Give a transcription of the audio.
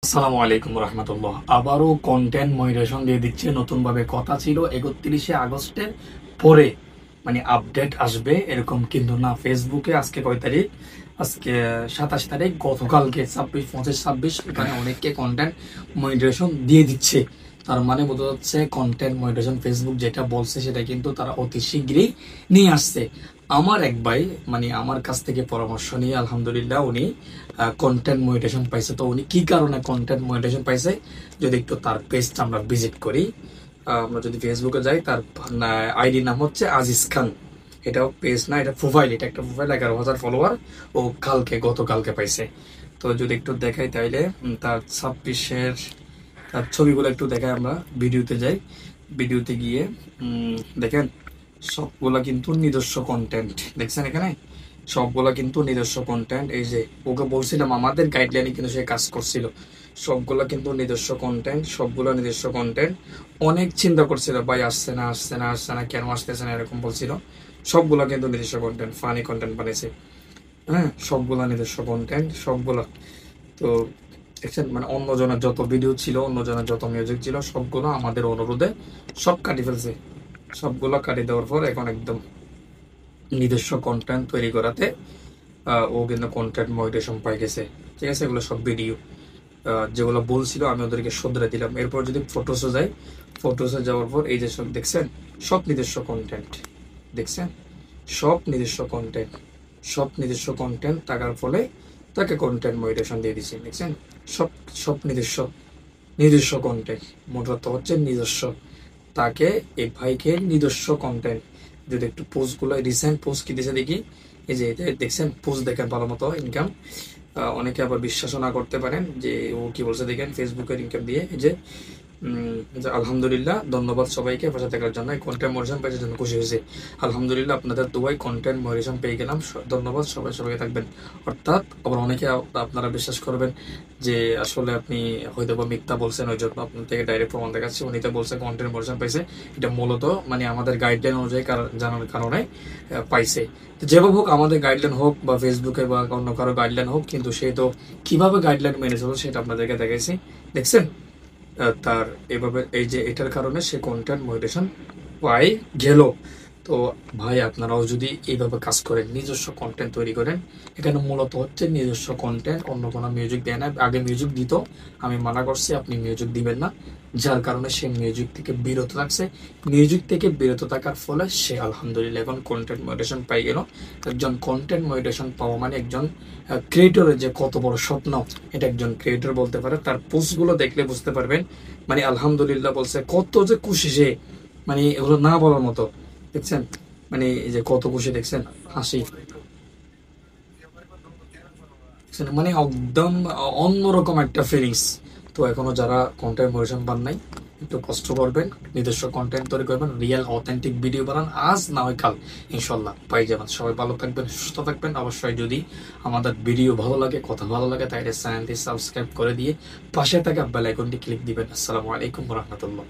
আসসালামু আলাইকুম রহমতুল্লাহ। আবারও কন্টেন্ট মনিটাইজেশন দিয়ে দিচ্ছে নতুন ভাবে। কথা ছিল 31শে আগস্টের পরে মানে আপডেট আসবে এরকম, কিন্তু না। ফেসবুকে আজকে কয় তারিখ? আজকে 27 তারিখ। গতকালকে 26, 25, 26 এখানে অনেককে কন্টেন্ট মনিটাইজেশন দিয়ে দিচ্ছে। তার মানে বোঝা যাচ্ছে কন্টেন্ট মনিটাইজেশন ফেসবুক যেটা বলছে সেটা কিন্তু তারা অতি শীঘ্রই নিয়ে আসছে। আমার এক ভাই মানে আমার কাছ থেকে পরামর্শ নিয়ে আলহামদুলিল্লাহ উনি কন্টেন্ট মনিটাইজেশন পাইছে। তো উনি কি কারণে কন্টেন্ট মনিটাইজেশন পাইছে যদি একটু তার পেজটা আমরা ভিজিট করি। আমরা যদি ফেসবুকে যাই, তার আইডি নাম হচ্ছে আজিজ খান। এটাও পেজ না, এটা প্রোফাইল। এটা একটা প্রোফাইল, 11,000 ফলোয়ার। ও গতকালকে পাইছে। তো যদি একটু দেখাই তাইলে তার 26-এর তার ছবিগুলো একটু দেখাই। আমরা ভিডিওতে যাই, ভিডিওতে গিয়ে দেখেন সবগুলা কিন্তু নিজস্ব কন্টেন্ট। দেখছেন এখানে সবগুলা কিন্তু নিজস্ব কন্টেন্ট। এই যে ওকে বলছিলাম আমাদের গাইডলাইনে কিন্তু সে কাজ করছিল। সবগুলা কিন্তু নিজস্ব কন্টেন্ট, সবগুলো নিজস্ব কন্টেন্ট। অনেক চিন্তা করছিল ভাই আসছে না আসছে না আসছে না, কেন আসতেছে না এরকম বলছিল। সবগুলা কিন্তু নিজস্ব কন্টেন্ট, ফানি কন্টেন্ট বানিয়েছে। হ্যাঁ, সবগুলা নিজস্ব কন্টেন্ট সবগুলা। তো দেখছেন মানে অন্যজনের যত ভিডিও ছিল, অন্যজনের যত মিউজিক ছিল, সবগুলো আমাদের অনুরোধে সব কাটি ফেলছে। সবগুলো কাটি দেওয়ার পর এখন একদম নিজস্ব কন্টেন্ট তৈরি করাতে ও কিন্তু কন্টেন্ট মনিটাইজেশন পাই গেছে। ঠিক আছে, এগুলো সব ভিডিও যেগুলো বলছিল আমি ওদেরকে শুধরে দিলাম। এরপর যদি ফটোসে যাই, ফটোসে যাওয়ার পর এই যে সব দেখছেন সব নিজস্ব কন্টেন্ট। দেখছেন সব নিজস্ব কন্টেন্ট, সব নিজস্ব কন্টেন্ট থাকার ফলে তাকে কন্টেন্ট মনিটাইজেশন দিয়ে দিচ্ছে। দেখছেন সব সব নিজস্ব নিজস্ব কন্টেন্ট। মোট কথা হচ্ছে নিজস্ব। তাকে এই ভাইকে নিজস্ব কন্টেন্ট। যদি একটু পোস্টগুলো রিসেন্ট পোস্ট কি দিয়েছে দেখি। এই যে দেখছেন পোস্ট দেখেন ভালো মতো ইনকাম। অনেকে আবার বিশ্বাসও না করতে পারেন যে ও কি বলছে। দেখেন ফেসবুকের ইনকাম দিয়ে এই যে আলহামদুলিল্লাহ, ধন্যবাদ সবাইকে পাশে থাকার জন্য। কন্টেন্ট মনিটাইজেশন পেয়ে জন্য খুশি হয়েছে। আলহামদুলিল্লাহ, আপনাদের দুবাই কন্টেন্ট মনিটাইজেশন পেয়ে গেলাম। ধন্যবাদ, সবাই সবাইকে থাকবেন। অর্থাৎ আবার অনেকে আপনারা বিশ্বাস করবেন যে আসলে আপনি হয়তো বা মিথ্যা বলছেন, ওই জন্য আপনার থেকে ডাইরেক্ট প্রমাণ দেখাচ্ছে। উনি তো বলছে কন্টেন্ট মনিটাইজেশন পাইছে। এটা মূলত মানে আমাদের গাইডলাইন অনুযায়ী জানার কারণে পাইছে। তো যেভাবে হোক, আমাদের গাইডলাইন হোক বা ফেসবুকে বা অন্য কারো গাইডলাইন হোক, কিন্তু সে তো কিভাবে গাইডলাইন মেনে চলবে সেটা আপনাদেরকে দেখাইছি। দেখছেন তার এভাবে এই যে এটার কারণে সে কন্টেন্ট মনিটাইজেশন পাই গেল। তো ভাই আপনারাও যদি এইভাবে কাজ করেন, নিজস্ব কন্টেন্ট তৈরি করেন। এখানে মূলত হচ্ছে নিজস্ব কন্টেন্ট, অন্য কোনো মিউজিক দেয় না। আগে মিউজিক দিত, আমি মানা করছি আপনি মিউজিক দিবেন না। যার কারণে সে মিউজিক থেকে বিরত থাকছে। মিউজিক থেকে বিরত থাকার ফলে সে আলহামদুলিল্লাহ এখন কন্টেন্ট মনিটাইজেশন পাই গেল। একজন কন্টেন্ট মনিটাইজেশন পাওয়া মানে একজন ক্রিয়েটরের যে কত বড় স্বপ্ন, এটা একজন ক্রিয়েটর বলতে পারে। তার পোস্টগুলো দেখলে বুঝতে পারবেন। মানে আলহামদুলিল্লাহ বলছে, কত যে খুশি সে, মানে এগুলো না বলার মতো। দেখছেন মানে এই যে কত খুশি, দেখছেন হাসি, দেখছেন মানে একদম অন্যরকম একটা ফিলিংস। তো এখনো যারা কন্টেন্ট মনিটাইজেশন পান নাই, একটু কষ্ট করবেন, নিজস্ব কন্টেন্ট তৈরি করবেন, রিয়েল অথেন্টিক ভিডিও বানান। আজ না হয় কাল ইনশাল্লাহ পাই যাবেন। সবাই ভালো থাকবেন, সুস্থ থাকবেন। অবশ্যই যদি আমাদের ভিডিও ভালো লাগে, কথা ভালো লাগে, তাহলে চ্যানেলটি সাবস্ক্রাইব করে দিয়ে পাশে থাকা বেল আইকনটি ক্লিক দিবেন। আসসালামু আলাইকুম রহমতুল্লাহ।